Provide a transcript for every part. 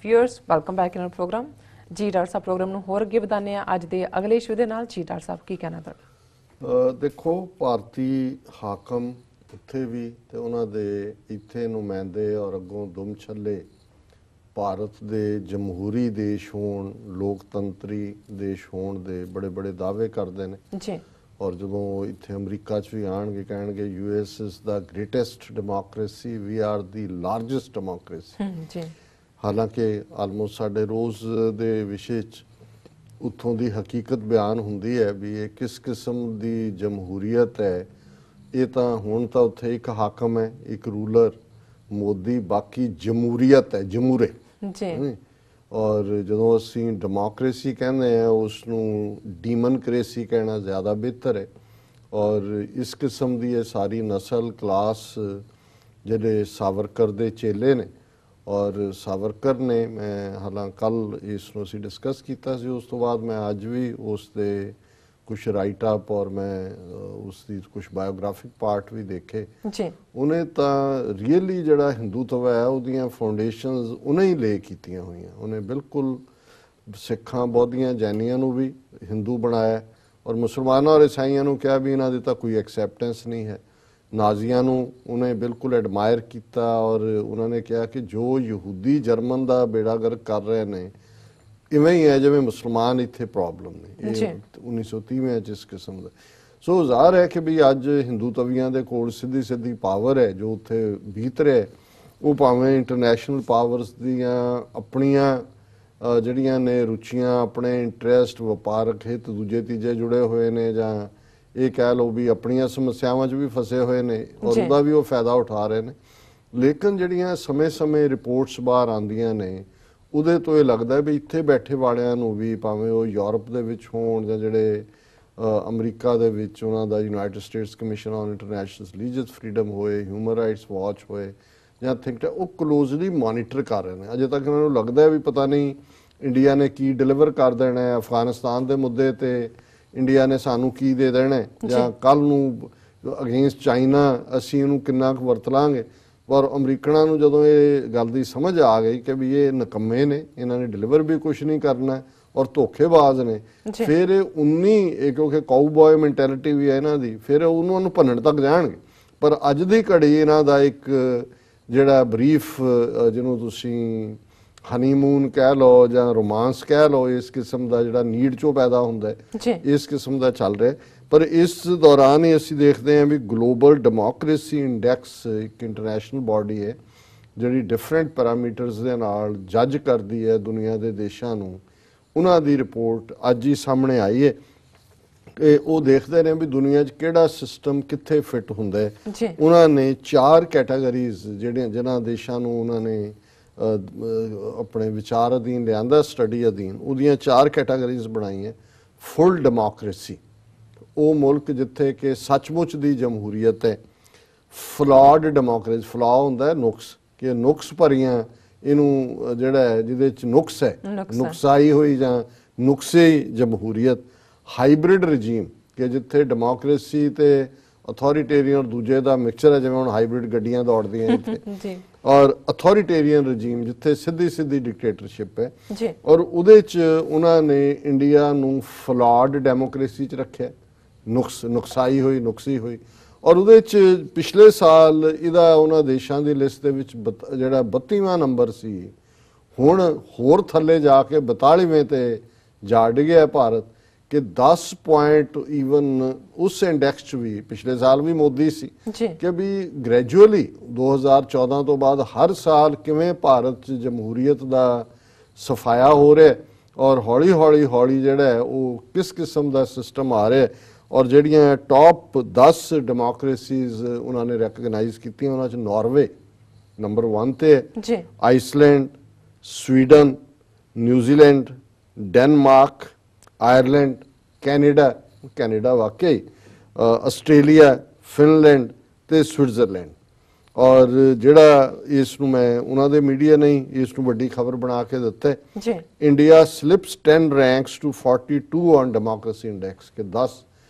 Viewers welcome back in program जी doctor साहब program ਨੂੰ ਹੋਰ ਅੱਗੇ ਵਧਾਉਂਦੇ ਆ ਅੱਜ ਦੇ ਅਗਲੇ ਇਸ਼ੂ ਦੇ ਨਾਲ ਜੀ ਡਾਕਟਰ ਸਾਹਿਬ ਕੀ ਕਹਿਣਾ ਤੁਹਾਡਾ ਦੇਖੋ ਭਾਰਤੀ ਹਾਕਮ ਉੱਥੇ ਵੀ ਤੇ ਉਹਨਾਂ ਦੇ ਇੱਥੇ ਨੁਮਾਇੰਦੇ ਔਰ ਅੱਗੋਂ ਦੁਮ ਛੱਲੇ ਭਾਰਤ ਦੇ ਜਮਹੂਰੀ ਦੇਸ਼ ਹੋਣ ਲੋਕਤੰਤਰੀ ਦੇਸ਼ ਹੋਣ ਦੇ ਬੜੇ ਬੜੇ ਦਾਅਵੇ ਕਰਦੇ ਨੇ ਜੀ ਔਰ ਜਦੋਂ ਇੱਥੇ ਅਮਰੀਕਾ 'ਚ ਵੀ ਆਣਗੇ ਕਹਿਣਗੇ US is the greatest democracy we are the largest democracy ਜੀ ਹਾਲਾਂਕਿ ਆਲਮੋਸਟ ਸਾਡੇ ਰੋਜ਼ ਦੇ ਵਿਸ਼ੇ 'ਚ ਉੱਥੋਂ ਦੀ ਹਕੀਕਤ ਬਿਆਨ ਹੁੰਦੀ ਹੈ ਵੀ ਇਹ ਕਿਸ ਕਿਸਮ ਦੀ ਜਮਹੂਰੀਅਤ ਹੈ। ਇਹ ਤਾਂ ਹੁਣ ਤਾਂ ਉੱਥੇ ਇੱਕ ਹਾਕਮ ਹੈ ਇੱਕ ਰੂਲਰ ਮੋਦੀ ਬਾਕੀ ਜਮਹੂਰੀਅਤ ਹੈ ਜਮਹੂਰੇ ਜੀ ਔਰ ਜਦੋਂ ਅਸੀਂ ਡੈਮੋਕ੍ਰੇਸੀ ਕਹਿੰਦੇ ਆ ਉਸ ਨੂੰ ਡੀਮਨਕ੍ਰੇਸੀ ਕਹਿਣਾ ਜ਼ਿਆਦਾ ਬਿਹਤਰ ਹੈ। ਔਰ ਇਸ ਕਿਸਮ ਦੀ ਇਹ ਸਾਰੀ ਨਸਲ ਕਲਾਸ ਜਿਹੜੇ ਸਾਵਰਕਰ ਦੇ ਚੇਲੇ ਨੇ ਔਰ ਸਾਵਰਕਰ ਨੇ ਮੈਂ ਹਾਲਾਂ ਕੱਲ ਇਸ ਨੂੰ ਅਸੀਂ ਡਿਸਕਸ ਕੀਤਾ ਸੀ ਉਸ ਤੋਂ ਬਾਅਦ ਮੈਂ ਅੱਜ ਵੀ ਉਸ ਦੇ ਕੁਛ ਰਾਈਟ ਅਪ ਔਰ ਮੈਂ ਉਸ ਦੀ ਕੁਛ ਬਾਇਓਗ੍ਰਾਫਿਕ ਪਾਰਟ ਵੀ ਦੇਖੇ ਜੀ ਉਹਨੇ ਤਾਂ ਰੀਅਲੀ ਜਿਹੜਾ ਹਿੰਦੂਤਵ ਹੈ ਉਹਦੀਆਂ ਫਾਊਂਡੇਸ਼ਨਸ ਉਹਨੇ ਹੀ ਲੇ ਕੀਤੀਆਂ ਹੋਈਆਂ ਉਹਨੇ ਬਿਲਕੁਲ ਸਿੱਖਾਂ ਬੌਧੀਆਂ ਜੈਨੀਆਂ ਨੂੰ ਵੀ ਹਿੰਦੂ ਬਣਾਇਆ ਔਰ ਮੁਸਲਮਾਨਾਂ ਔਰ ਈਸਾਈਆਂ ਨੂੰ ਕਿਹਾ ਵੀ ਇਹਨਾਂ ਦੀ ਤਾਂ ਕੋਈ ਐਕਸੈਪਟੈਂਸ ਨਹੀਂ ਹੈ। ਨਾਜ਼ੀਆਂ ਨੂੰ ਉਹਨੇ ਬਿਲਕੁਲ ਐਡਮਾਇਰ ਕੀਤਾ ਔਰ ਉਹਨਾਂ ਨੇ ਕਿਹਾ ਕਿ ਜੋ ਯਹੂਦੀ ਜਰਮਨ ਦਾ ਬੇੜਾਗਰਕ ਕਰ ਰਹੇ ਨੇ ਇਵੇਂ ਹੀ ਹੈ ਜਿਵੇਂ ਮੁਸਲਮਾਨ ਇੱਥੇ ਪ੍ਰੋਬਲਮ ਨੇ ਇਹ 1930 ਚ ਇਸ ਕਿਸਮ ਦਾ ਸੋ ਜ਼ਾਹਰ ਹੈ ਕਿ ਵੀ ਅੱਜ ਹਿੰਦੂਤਵੀਆਂ ਦੇ ਕੋਲ ਸਿੱਧੀ ਸਿੱਧੀ ਪਾਵਰ ਹੈ ਜੋ ਉੱਥੇ ਬੀਤ ਰਿਹਾ ਉਹ ਭਾਵੇਂ ਇੰਟਰਨੈਸ਼ਨਲ ਪਾਵਰਸ ਦੀਆਂ ਆਪਣੀਆਂ ਜਿਹੜੀਆਂ ਨੇ ਰੁਚੀਆਂ ਆਪਣੇ ਇੰਟਰਸਟ ਵਪਾਰਕ ਹਿੱਤ ਦੂਜੇ ਤੀਜੇ ਜੁੜੇ ਹੋਏ ਨੇ ਜਾਂ ਇਹ ਕਹਿ ਲਓ ਵੀ ਆਪਣੀਆਂ ਸਮੱਸਿਆਵਾਂ 'ਚ ਵੀ ਫਸੇ ਹੋਏ ਨੇ ਔਰ ਉਹਦਾ ਵੀ ਉਹ ਫਾਇਦਾ ਉਠਾ ਰਹੇ ਨੇ। ਲੇਕਿਨ ਜਿਹੜੀਆਂ ਸਮੇਂ-ਸਮੇਂ ਰਿਪੋਰਟਸ ਬਾਹਰ ਆਉਂਦੀਆਂ ਨੇ ਉਹਦੇ ਤੋਂ ਇਹ ਲੱਗਦਾ ਵੀ ਇੱਥੇ ਬੈਠੇ ਵਾਲਿਆਂ ਨੂੰ ਵੀ ਭਾਵੇਂ ਉਹ ਯੂਰਪ ਦੇ ਵਿੱਚ ਹੋਣ ਜਾਂ ਜਿਹੜੇ ਅਮਰੀਕਾ ਦੇ ਵਿੱਚ ਉਹਨਾਂ ਦਾ United States commission on international religious freedom ਹੋਏ ਹਿਊਮਨ ਰਾਈਟਸ ਵਾਚ ਹੋਏ ਜਾਂ ਥਿੰਕ ਉਹ ਕਲੋਜ਼ਲੀ ਮੋਨੀਟਰ ਕਰ ਰਹੇ ਨੇ। ਅਜੇ ਤੱਕ ਇਹਨਾਂ ਨੂੰ ਲੱਗਦਾ ਵੀ ਪਤਾ ਨਹੀਂ ਇੰਡੀਆ ਨੇ ਕੀ ਡਿਲੀਵਰ ਕਰ ਦੇਣਾ ਹੈ ਅਫਗਾਨਿਸਤਾਨ ਦੇ ਮੁੱਦੇ ਤੇ ਇੰਡੀਆ ਨੇ ਸਾਨੂੰ ਕੀ ਦੇ ਦੇਣਾ ਜਾਂ ਕੱਲ ਨੂੰ ਅਗੇਂਸਟ ਚਾਈਨਾ ਅਸੀਂ ਇਹਨੂੰ ਕਿੰਨਾ ਕੁ ਵਰਤ ਲਾਂਗੇ। ਪਰ ਅਮਰੀਕਨਾਂ ਨੂੰ ਜਦੋਂ ਇਹ ਗੱਲ ਦੀ ਸਮਝ ਆ ਗਈ ਕਿ ਵੀ ਇਹ ਨਕੰਮੇ ਨੇ ਇਹਨਾਂ ਨੇ ਡਿਲੀਵਰ ਵੀ ਕੁਝ ਨਹੀਂ ਕਰਨਾ ਔਰ ਧੋਖੇਬਾਜ਼ ਨੇ ਫਿਰ ਇਹ ਕਿਉਂਕਿ ਕਾਊਬॉय ਮੈਂਟੈਲਿਟੀ ਵੀ ਹੈ ਇਹਨਾਂ ਦੀ ਫਿਰ ਉਹਨਾਂ ਨੂੰ ਭੰਨਣ ਤੱਕ ਜਾਣਗੇ। ਪਰ ਅੱਜ ਦੀ ਘੜੀ ਇਹਨਾਂ ਦਾ ਇੱਕ ਜਿਹੜਾ ਬਰੀਫ ਜਿਹਨੂੰ ਤੁਸੀਂ ਹਨੀਮੂਨ ਕਹਿ ਲਓ ਜਾਂ ਰੋਮਾਂਸ ਕਹਿ ਲਓ ਇਸ ਕਿਸਮ ਦਾ ਜਿਹੜਾ ਨੀਡ ਚੋਂ ਪੈਦਾ ਹੁੰਦਾ ਹੈ ਇਸ ਕਿਸਮ ਦਾ ਚੱਲ ਰਿਹਾ। ਪਰ ਇਸ ਦੌਰਾਨ ਹੀ ਅਸੀਂ ਦੇਖਦੇ ਹਾਂ ਵੀ ਗਲੋਬਲ ਡੈਮੋਕ੍ਰੇਸੀ ਇੰਡੈਕਸ ਇੱਕ ਇੰਟਰਨੈਸ਼ਨਲ ਬਾਡੀ ਹੈ ਜਿਹੜੀ ਡਿਫਰੈਂਟ ਪੈਰਾਮੀਟਰਸ ਦੇ ਨਾਲ ਜੱਜ ਕਰਦੀ ਹੈ ਦੁਨੀਆ ਦੇ ਦੇਸ਼ਾਂ ਨੂੰ। ਉਹਨਾਂ ਦੀ ਰਿਪੋਰਟ ਅੱਜ ਹੀ ਸਾਹਮਣੇ ਆਈ ਹੈ ਕਿ ਉਹ ਦੇਖਦੇ ਨੇ ਵੀ ਦੁਨੀਆ 'ਚ ਕਿਹੜਾ ਸਿਸਟਮ ਕਿੱਥੇ ਫਿੱਟ ਹੁੰਦਾ ਹੈ। ਉਹਨਾਂ ਨੇ 4 ਕੈਟਾਗਰੀਜ਼ ਜਿਨ੍ਹਾਂ ਦੇਸ਼ਾਂ ਨੂੰ ਉਹਨਾਂ ਨੇ ਆਪਣੇ ਵਿਚਾਰ ਅਧੀਨ ਲਿਆਂਦਾ ਸਟੱਡੀ ਅਧੀਨ ਉਹਦੀਆਂ 4 ਕੈਟਾਗਰੀਜ਼ ਬਣਾਈਆਂ। ਫੁੱਲ ਡੈਮੋਕ੍ਰੇਸੀ ਉਹ ਮੁਲਕ ਜਿੱਥੇ ਕਿ ਸੱਚਮੁੱਚ ਦੀ ਜਮਹੂਰੀਅਤ ਹੈ। ਫਲॉड ਡੈਮੋਕ੍ਰੇਸੀ ਫਲॉ ਹੁੰਦਾ ਨੁਕਸ ਕਿ ਨੁਕਸ ਭਰੀਆਂ ਇਹਨੂੰ ਜਿਹੜਾ ਹੈ ਜਿਹਦੇ 'ਚ ਨੁਕਸ ਹੈ ਨੁਕਸਾਈ ਹੋਈ ਜਾਂ ਨੁਕਸੇ ਜਮਹੂਰੀਅਤ। ਹਾਈਬ੍ਰਿਡ ਰਜੀਮ ਕਿ ਜਿੱਥੇ ਡੈਮੋਕ੍ਰੇਸੀ ਤੇ ਅਥੋਰੀਟੇਰੀਅਨ ਦੂਜੇ ਦਾ ਮਿਕਸਚਰ ਹੈ ਜਿਵੇਂ ਹੁਣ ਹਾਈਬ੍ਰਿਡ ਗੱਡੀਆਂ ਦੌੜਦੀਆਂ ਇੱਥੇ ਔਰ ਅਥੋਰੀਟੇਰੀਅਨ ਰਜੀਮ ਜਿੱਥੇ ਸਿੱਧੀ ਡਿਕਟੇਟਰਸ਼ਿਪ ਹੈ ਔਰ ਉਹਦੇ 'ਚ ਉਹਨਾਂ ਨੇ ਇੰਡੀਆ ਨੂੰ ਫਲॉड ਡੈਮੋਕ੍ਰੇਸੀ 'ਚ ਰੱਖਿਆ ਨੁਕਸਾਈ ਹੋਈ ਨੁਕਸੀ ਹੋਈ ਔਰ ਉਹਦੇ 'ਚ ਪਿਛਲੇ ਸਾਲ ਇਹਦਾ ਉਹਨਾਂ ਦੇਸ਼ਾਂ ਦੀ ਲਿਸਟ ਦੇ ਵਿੱਚ ਜਿਹੜਾ 32ਵਾਂ ਨੰਬਰ ਸੀ ਹੁਣ ਹੋਰ ਥੱਲੇ ਜਾ ਕੇ 42ਵੇਂ ਤੇ ਜਾ ਡਿੱਗਿਆ ਭਾਰਤ ਕਿ 10 ਪੁਆਇੰਟ ਈਵਨ ਉਸ ਇੰਡੈਕਸ 'ਚ ਵੀ ਪਿਛਲੇ ਸਾਲ ਵੀ ਮੋਦੀ ਸੀ ਕਿ ਵੀ ਗ੍ਰੈਜੂਅਲੀ 2014 ਤੋਂ ਬਾਅਦ ਹਰ ਸਾਲ ਕਿਵੇਂ ਭਾਰਤ 'ਚ ਜਮਹੂਰੀਅਤ ਦਾ ਸਫਾਇਆ ਹੋ ਰਿਹਾ ਔਰ ਹੌਲੀ ਜਿਹੜਾ ਹੈ ਉਹ ਕਿਸ ਕਿਸਮ ਦਾ ਸਿਸਟਮ ਆ ਰਿਹਾ ਔਰ ਜਿਹੜੀਆਂ ਟੌਪ 10 ਡੈਮੋਕ੍ਰੇਸੀਜ਼ ਉਹਨਾਂ ਨੇ ਰੈਕਗਨਾਈਜ਼ ਕੀਤੀਆਂ ਉਹਨਾਂ 'ਚ ਨਾਰਵੇ ਨੰਬਰ 1 ਤੇ ਹੈ Iceland Sweden New Zealand Denmark Ireland Canada ਵਾਕਈ ਆਸਟ੍ਰੇਲੀਆ ਫਿਨਲੈਂਡ ਤੇ ਸਵਿਟਜ਼ਰਲੈਂਡ ਔਰ ਜਿਹੜਾ ਇਸ ਨੂੰ ਮੈਂ ਉਹਨਾਂ ਦੇ ਮੀਡੀਆ ਨੇ ਇਸ ਨੂੰ ਵੱਡੀ ਖਬਰ ਬਣਾ ਕੇ ਦਿੱਤਾ ਹੈ India slips 10 ranks to 42 on democracy index ਕਿ 10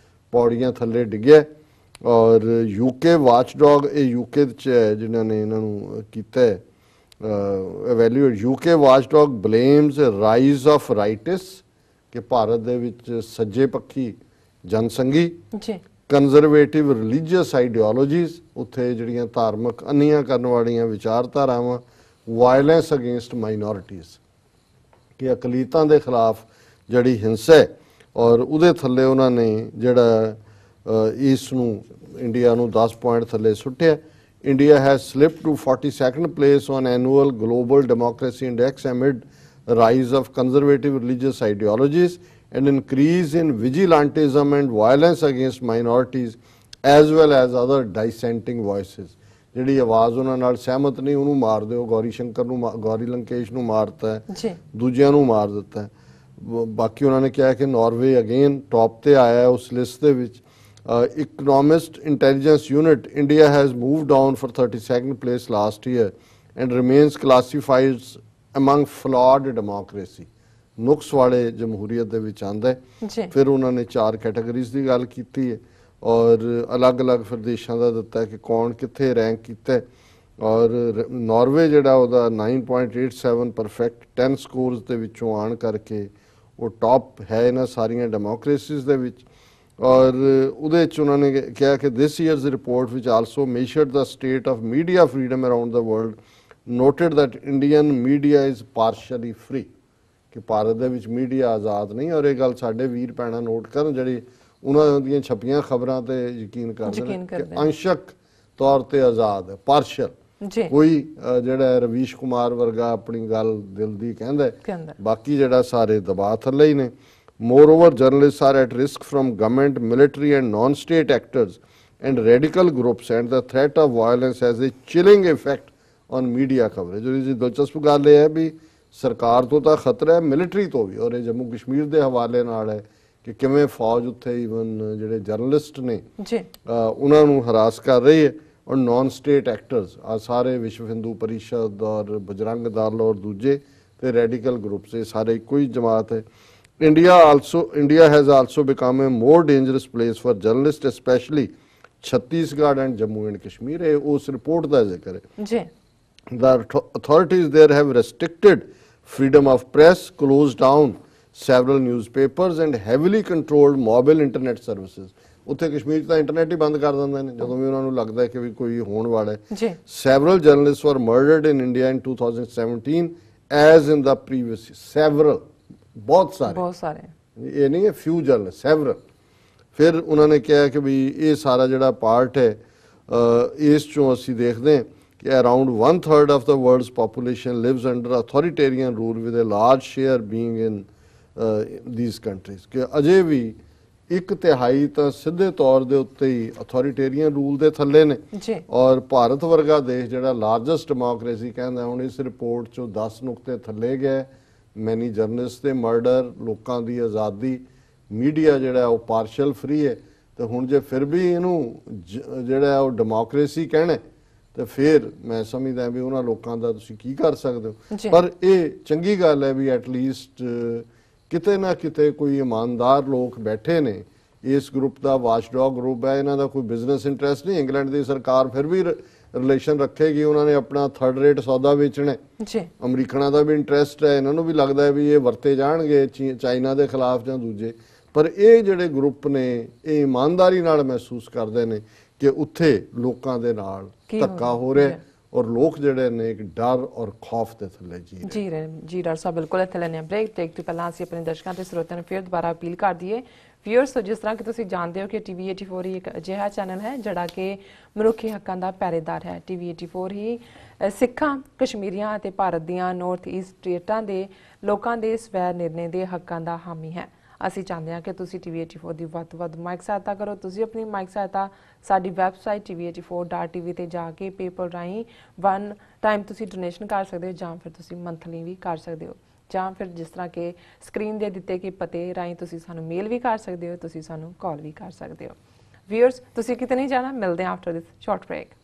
ਪੌੜੀਆਂ ਥੱਲੇ ਡਿੱਗਿਆ ਔਰ ਯੂਕੇ ਵਾਚਡੌਗ ਇਹ ਯੂਕੇ 'ਚ ਹੈ ਜਿਨ੍ਹਾਂ ਨੇ ਇਹਨਾਂ ਨੂੰ ਕੀਤਾ ਹੈ evaluate UK watchdog blames a rise of rightists ਕਿ ਭਾਰਤ ਦੇ ਵਿੱਚ ਸੱਜੇ ਪੱਖੀ ਜਨਸੰਘੀ ਜੀ ਕੰਜ਼ਰਵੇਟਿਵ ਰਿਲੀਜੀਅਸ ਆਈਡੀਓਲੋਜੀਜ਼ ਉੱਥੇ ਜਿਹੜੀਆਂ ਧਾਰਮਿਕ ਅੰਨੀਆਂ ਕਰਨ ਵਾਲੀਆਂ ਵਿਚਾਰਧਾਰਾਵਾਂ ਵਾਇਲੈਂਸ ਅਗੇਂਸਟ ਮਾਈਨੋਰਿਟੀਜ਼ ਕਿ ਅਕਲੀਤਾਂ ਦੇ ਖਿਲਾਫ ਜਿਹੜੀ ਹਿੰਸਾ ਹੈ ਔਰ ਉਹਦੇ ਥੱਲੇ ਉਹਨਾਂ ਨੇ ਜਿਹੜਾ ਇਸ ਨੂੰ ਇੰਡੀਆ ਨੂੰ 10 ਪੁਆਇੰਟ ਥੱਲੇ ਸੁੱਟਿਆ India has slipped to 42nd place on annual global democracy index amid rise of conservative religious ideologies and increase in vigilantism and violence against minorities as well as other dissenting voices. ਜਿਹੜੀ ਆਵਾਜ਼ ਉਹਨਾਂ ਨਾਲ ਸਹਿਮਤ ਨਹੀਂ ਉਹਨੂੰ ਮਾਰ ਦਿਓ ਗੌਰੀ ਸ਼ੰਕਰ ਨੂੰ ਗੌਰੀ ਲੰਕੇਸ਼ ਨੂੰ ਮਾਰਤਾ ਹੈ ਦੂਜਿਆਂ ਨੂੰ ਮਾਰ ਦਿੱਤਾ ਹੈ ਬਾਕੀ ਉਹਨਾਂ ਨੇ ਕਿਹਾ ਕਿ ਨਾਰਵੇ ਅਗੇਨ ਟੌਪ ਤੇ ਆਇਆ ਹੈ ਉਸ ਲਿਸਟ ਦੇ ਵਿੱਚ Economist Intelligence Unit, India has moved down for 32nd place last year and remains classified among flawed democracy. ਨੁਕਸ ਵਾਲੇ ਜਮਹੂਰੀਅਤ ਦੇ ਵਿੱਚ ਆਂਦਾ ਹੈ ਫਿਰ ਉਹਨਾਂ ਨੇ 4 ਕੈਟਾਗਰੀਜ਼ ਦੀ ਗੱਲ ਕੀਤੀ ਹੈ ਔਰ ਅਲੱਗ-ਅਲੱਗ ਫਿਰ ਦੇਸ਼ਾਂ ਦਾ ਦਿੱਤਾ ਕਿ ਕੌਣ ਕਿੱਥੇ ਰੈਂਕ ਕੀਤਾ ਹੈ ਔਰ ਨਾਰਵੇ ਜਿਹੜਾ ਉਹਦਾ 9.87 ਪਰਫੈਕਟ 10 ਸਕੋਰਸ ਦੇ ਵਿੱਚੋਂ ਆਣ ਕਰਕੇ ਉਹ ਟੌਪ ਹੈ ਇਹਨਾਂ ਸਾਰੀਆਂ ਡੈਮੋਕ੍ਰੇਸੀਜ਼ ਦੇ ਵਿੱਚ ਔਰ ਉਹਦੇ 'ਚ ਉਹਨਾਂ ਨੇ ਕਿਹਾ ਕਿ ਦਿਸ ਈਅਰਸ ਰਿਪੋਰਟ ਵਿਚ also measured the state of media freedom around the world noted that Indian media is partially free ਕਿ ਭਾਰਤ ਦੇ ਵਿੱਚ ਮੀਡੀਆ ਆਜ਼ਾਦ ਨਹੀਂ ਔਰ ਇਹ ਗੱਲ ਸਾਡੇ ਵੀਰ ਭੈਣਾਂ ਨੋਟ ਕਰਨ ਜਿਹੜੀ ਉਹਨਾਂ ਦੀਆਂ ਛਪੀਆਂ ਖਬਰਾਂ ਤੇ ਯਕੀਨ ਕਰਦੇ ਨੇ ਕਿ ਅੰਸ਼ਕ ਤੌਰ ਤੇ ਆਜ਼ਾਦ ਹੈ ਪਾਰਸ਼ਲ ਕੋਈ ਜਿਹੜਾ ਰਵੀਸ਼ ਕੁਮਾਰ ਵਰਗਾ ਆਪਣੀ ਗੱਲ ਦਿਲ ਦੀ ਕਹਿੰਦਾ ਬਾਕੀ ਜਿਹੜਾ ਸਾਰੇ ਦਬਾਅ ਥੱਲੇ ਹੀ ਨੇ Moreover, journalists are at risk from government, military and non-state actors and radical groups and the threat of violence has a chilling effect on media coverage. और इसी दिलचस्प गल है भी सरकार तो खतरा है मिलिट्री तो भी और जम्मू कश्मीर के हवाले नाल है कि किवें फौज उत्थे ईवन जिहड़े जर्नलिस्ट ने उन्हां नूं हरास कर रही है और नॉन स्टेट एक्टर्स सारे विश्व हिंदू परिषद और बजरंग दल और दूजे ते रेडिकल ग्रुप्स ये सारे इक्को ही जमात है India has also become a more dangerous place for journalists, especially Chhattisgarh and Jammu and Kashmir. उस रिपोर्ट का जिक्र है The authorities there have restricted freedom of press, closed down several newspapers and heavily controlled mobile internet services. ਉੱਥੇ ਕਸ਼ਮੀਰ ਦਾ internet ਹੀ ਬੰਦ ਕਰ ਦਿੰਦੇ ਨੇ ਜਦੋਂ ਵੀ ਉਹਨਾਂ ਨੂੰ ਲੱਗਦਾ ਹੈ ਕਿ ਵੀ ਕੋਈ ਹੋਣ ਵਾਲਾ ਹੈ Several journalists were murdered in India in 2017 as in the previous several ਬਹੁਤ ਸਾਰੇ ਇਹ ਨਹੀਂ ਹੈ ਫਿਊ ਜਰਨਲ ਸੈਵਰਲ ਫਿਰ ਉਹਨਾਂ ਨੇ ਕਿਹਾ ਕਿ ਵੀ ਇਹ ਸਾਰਾ ਜਿਹੜਾ ਪਾਰਟ ਹੈ ਇਸ ਚੋਂ ਅਸੀਂ ਦੇਖਦੇ ਹਾਂ ਕਿ around 1/3 of the world's population lives under authoritarian rule with a large share being in these countries ਕਿ ਅਜੇ ਵੀ 1/3 ਤਾਂ ਸਿੱਧੇ ਤੌਰ ਦੇ ਉੱਤੇ ਹੀ ਅਥੋਰੀਟੇਰੀਅਨ ਰੂਲ ਦੇ ਥੱਲੇ ਨੇ ਔਰ ਭਾਰਤ ਵਰਗਾ ਦੇਸ਼ ਜਿਹੜਾ ਲਾਰਜੈਸਟ ਡੈਮੋਕ੍ਰੇਸੀ ਕਹਿੰਦਾ ਹੁਣ ਇਸ ਰਿਪੋਰਟ ਚੋਂ 10 ਨੁਕਤੇ ਥੱਲੇ ਗਿਆ ਮੈਨੀ ਜਰਨਲਿਸਟ ਦੇ ਮਰਡਰ ਲੋਕਾਂ ਦੀ ਆਜ਼ਾਦੀ ਮੀਡੀਆ ਜਿਹੜਾ ਉਹ ਪਾਰਸ਼ਲ ਫ੍ਰੀ ਹੈ ਤੇ ਹੁਣ ਜੇ ਫਿਰ ਵੀ ਇਹਨੂੰ ਜਿਹੜਾ ਉਹ ਡੈਮੋਕ੍ਰੇਸੀ ਕਹਿਣਾ ਤੇ ਫਿਰ ਮੈਂ ਸਮਝਦਾ ਵੀ ਉਹਨਾਂ ਲੋਕਾਂ ਦਾ ਤੁਸੀਂ ਕੀ ਕਰ ਸਕਦੇ ਹੋ ਪਰ ਇਹ ਚੰਗੀ ਗੱਲ ਹੈ ਵੀ ਐਟਲੀਸਟ ਕਿਤੇ ਨਾ ਕਿਤੇ ਕੋਈ ਇਮਾਨਦਾਰ ਲੋਕ ਬੈਠੇ ਨੇ ਇਸ ਗਰੁੱਪ ਦਾ ਵਾਚਡੌਗ ਗਰੁੱਪ ਹੈ ਇਹਨਾਂ ਦਾ ਕੋਈ ਬਿਜ਼ਨਸ ਇੰਟਰਸਟ ਨਹੀਂ ਇੰਗਲੈਂਡ ਦੀ ਸਰਕਾਰ ਫਿਰ ਵੀ ਰਿਲੇਸ਼ਨ ਰੱਖੇਗੀ ਉਹਨਾਂ ਨੇ ਆਪਣਾ 3rd ਰੇਟ ਸੌਦਾ ਵੇਚਣਾ ਅਮਰੀਕਨਾਂ ਦਾ ਵੀ ਇੰਟਰਸਟ ਹੈ ਇਹਨਾਂ ਨੂੰ ਵੀ ਲੱਗਦਾ ਹੈ ਵੀ ਇਹ ਵਰਤੇ ਜਾਣਗੇ ਚਾਈਨਾ ਦੇ ਖਿਲਾਫ ਜਾਂ ਦੂਜੇ ਪਰ ਇਹ ਜਿਹੜੇ ਗਰੁੱਪ ਨੇ ਇਹ ਇਮਾਨਦਾਰੀ ਨਾਲ ਮਹਿਸੂਸ ਕਰਦੇ ਨੇ ਕਿ ਉੱਥੇ ਲੋਕਾਂ ਦੇ ਨਾਲ ਧੱਕਾ ਹੋ ਰਿਹਾ ਔਰ ਲੋਕ ਜਿਹੜੇ ਨੇ ਇੱਕ ਡਰ ਔਰ ਖੌਫ ਦੇ ਥੱਲੇ ਜੀ ਰਹੇ ਜੀ ਡਾਕਟਰ ਸਾਹਿਬ ਬਿਲਕੁਲ ਇੱਥੇ ਲੈਣੇ ਬ੍ਰੇਕ ਟੇਕ ਤੋਂ ਪਹਿਲਾਂ ਅਸੀਂ ਆਪਣੇ ਦਰਸ਼ਕਾਂ ਤੇ ਸਰੋਤਿਆਂ ਨੂੰ ਫਿਰ ਦੁਬਾਰਾ ਅਪੀਲ ਕਰ ਦਈਏ ਵਿਊਅਰਸ ਜਿਸ ਤਰ੍ਹਾਂ ਕਿ ਤੁਸੀਂ ਜਾਣਦੇ ਹੋ ਕਿ TV84 ਹੀ ਇੱਕ ਅਜਿਹਾ ਚੈਨਲ ਹੈ ਜਿਹੜਾ ਕਿ ਮਨੁੱਖੀ ਹੱਕਾਂ ਦਾ ਪਹਿਰੇਦਾਰ ਹੈ TV84 ਹੀ ਸਿੱਖਾਂ ਕਸ਼ਮੀਰੀਆਂ ਅਤੇ ਭਾਰਤ ਦੀਆਂ ਨਾਰਥ ਈਸਟ ਸਟੇਟਾਂ ਦੇ ਲੋਕਾਂ ਦੇ ਸਵੈ ਨਿਰਣੇ ਦੇ ਹੱਕਾਂ ਦਾ ਹਾਮੀ ਹੈ ਅਸੀਂ ਚਾਹੁੰਦੇ ਹਾਂ ਕਿ ਤੁਸੀਂ TV84 ਦੀ ਵੱਧ ਤੋਂ ਵੱਧ ਮਾਇਕ ਸਹਾਇਤਾ ਕਰੋ ਤੁਸੀਂ ਆਪਣੀ ਮਾਇਕ ਸਹਾਇਤਾ ਸਾਡੀ ਵੈਬਸਾਈਟ tv84.tv ਤੇ ਜਾ ਕੇ ਪੇਪਲ ਰਾਹੀਂ 1 ਟਾਈਮ ਤੁਸੀਂ ਡੋਨੇਸ਼ਨ ਕਰ ਸਕਦੇ ਹੋ ਜਾਂ ਫਿਰ ਤੁਸੀਂ ਮੰਥਲੀ ਵੀ ਕਰ ਸਕਦੇ ਹੋ ਜਾਂ ਫਿਰ ਜਿਸ ਤਰ੍ਹਾਂ ਕਿ ਸਕਰੀਨ ਦੇ ਦਿੱਤੇ ਕਿ ਪਤੇ ਰਾਹੀਂ ਤੁਸੀਂ ਸਾਨੂੰ ਮੇਲ ਵੀ ਕਰ ਸਕਦੇ ਹੋ ਤੁਸੀਂ ਸਾਨੂੰ ਕਾਲ ਵੀ ਕਰ ਸਕਦੇ ਹੋ ਵਿਊਅਰਸ ਤੁਸੀਂ ਕਿਤੇ ਨਹੀਂ ਜਾਣਾ ਮਿਲਦੇ ਹਾਂ ਆਫਟਰ ਦਿਸ ਸ਼ਾਰਟ ਬ੍ਰੇਕ